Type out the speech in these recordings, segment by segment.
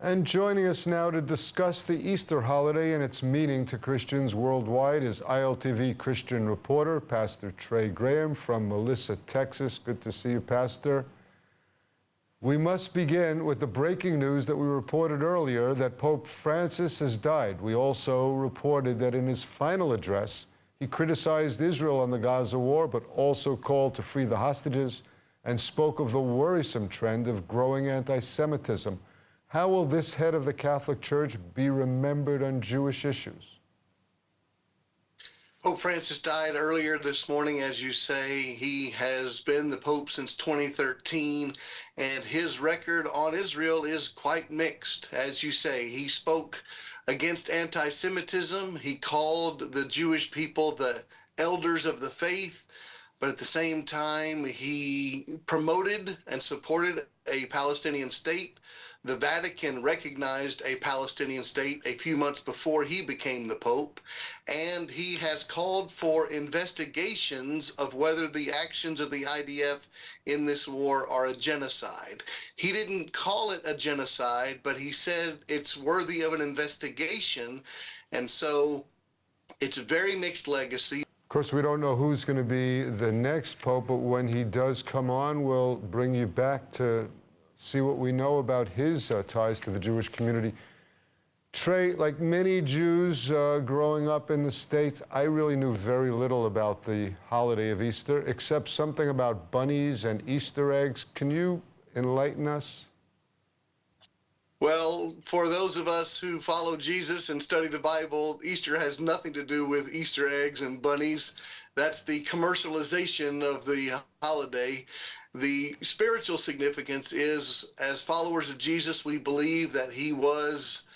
And joining us now to discuss the Easter holiday and its meaning to Christians worldwide is ILTV Christian reporter, Pastor Trey Graham from Melissa, Texas. Good to see you, Pastor. We must begin with the breaking news that we reported earlier that Pope Francis has died. We also reported that in his final address, he criticized Israel on the Gaza war, but also called to free the hostages and spoke of the worrisome trend of growing anti-Semitism. How will this head of the Catholic Church be remembered on Jewish issues? Pope Francis died earlier this morning, as you say. He has been the Pope since 2013, and his record on Israel is quite mixed. As you say, he spoke against anti-Semitism. He called the Jewish people the elders of the faith, but at the same time, he promoted and supported a Palestinian state. The Vatican recognized a Palestinian state a few months before he became the Pope, and he has called for investigations of whether the actions of the IDF in this war are a genocide. He didn't call it a genocide, but he said it's worthy of an investigation, and so it's a very mixed legacy. Of course, we don't know who's going to be the next Pope, but when he does come on, we'll bring you back to see what we know about his ties to the Jewish community. Trey, like many Jews growing up in the States, I really knew very little about the holiday of Easter, except something about bunnies and Easter eggs. Can you enlighten us? Well, for those of us who follow Jesus and study the Bible, Easter has nothing to do with Easter eggs and bunnies. That's the commercialization of the holiday. The spiritual significance is, as followers of Jesus, we believe that he was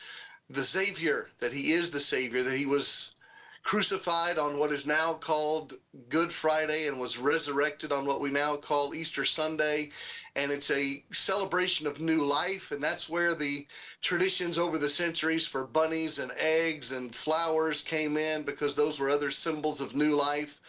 the Savior, that he is the Savior, that he was crucified on what is now called Good Friday and was resurrected on what we now call Easter Sunday. And it's a celebration of new life. And that's where the traditions over the centuries for bunnies and eggs and flowers came in, because those were other symbols of new life.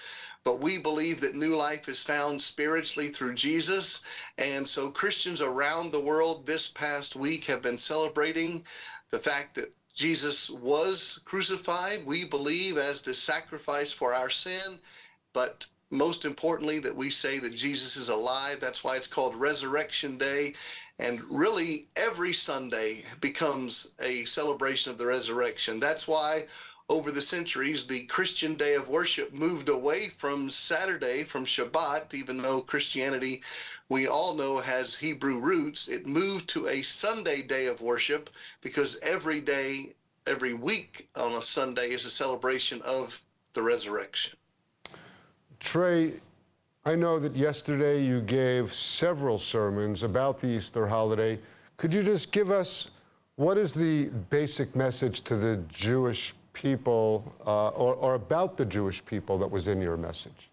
But we believe that new life is found spiritually through Jesus. And so Christians around the world this past week have been celebrating the fact that Jesus was crucified, we believe, as the sacrifice for our sin, but most importantly, that we say that Jesus is alive. That's why it's called Resurrection Day. And really, every Sunday becomes a celebration of the resurrection. That's why over the centuries, the Christian day of worship moved away from Saturday, from Shabbat, even though Christianity, we all know, has Hebrew roots. It moved to a Sunday day of worship because every day, every week on a Sunday is a celebration of the resurrection. Trey, I know that yesterday you gave several sermons about the Easter holiday. Could you just give us what is the basic message to the Jewish people or about the Jewish people that was in your message?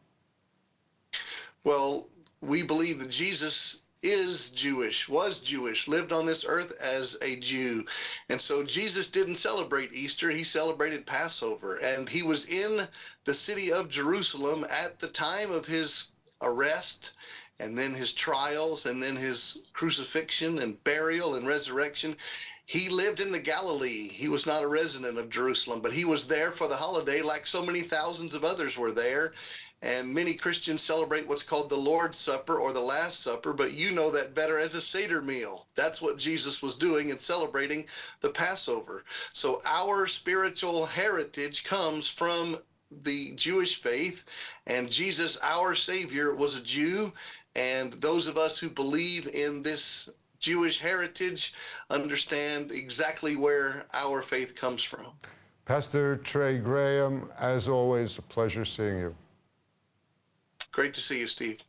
Well, we believe that Jesus is Jewish, was Jewish, lived on this earth as a Jew. And so Jesus didn't celebrate Easter, he celebrated Passover. And he was in the city of Jerusalem at the time of his arrest, and then his trials, and then his crucifixion and burial and resurrection. He lived in the Galilee. He was not a resident of Jerusalem, but he was there for the holiday like so many thousands of others were there. And many Christians celebrate what's called the Lord's Supper or the Last Supper, but you know that better as a Seder meal. That's what Jesus was doing in celebrating the Passover. So our spiritual heritage comes from the Jewish faith, and Jesus, our Savior, was a Jew. And those of us who believe in this Jewish heritage understand exactly where our faith comes from. Pastor Trey Graham, as always, a pleasure seeing you. Great to see you, Steve.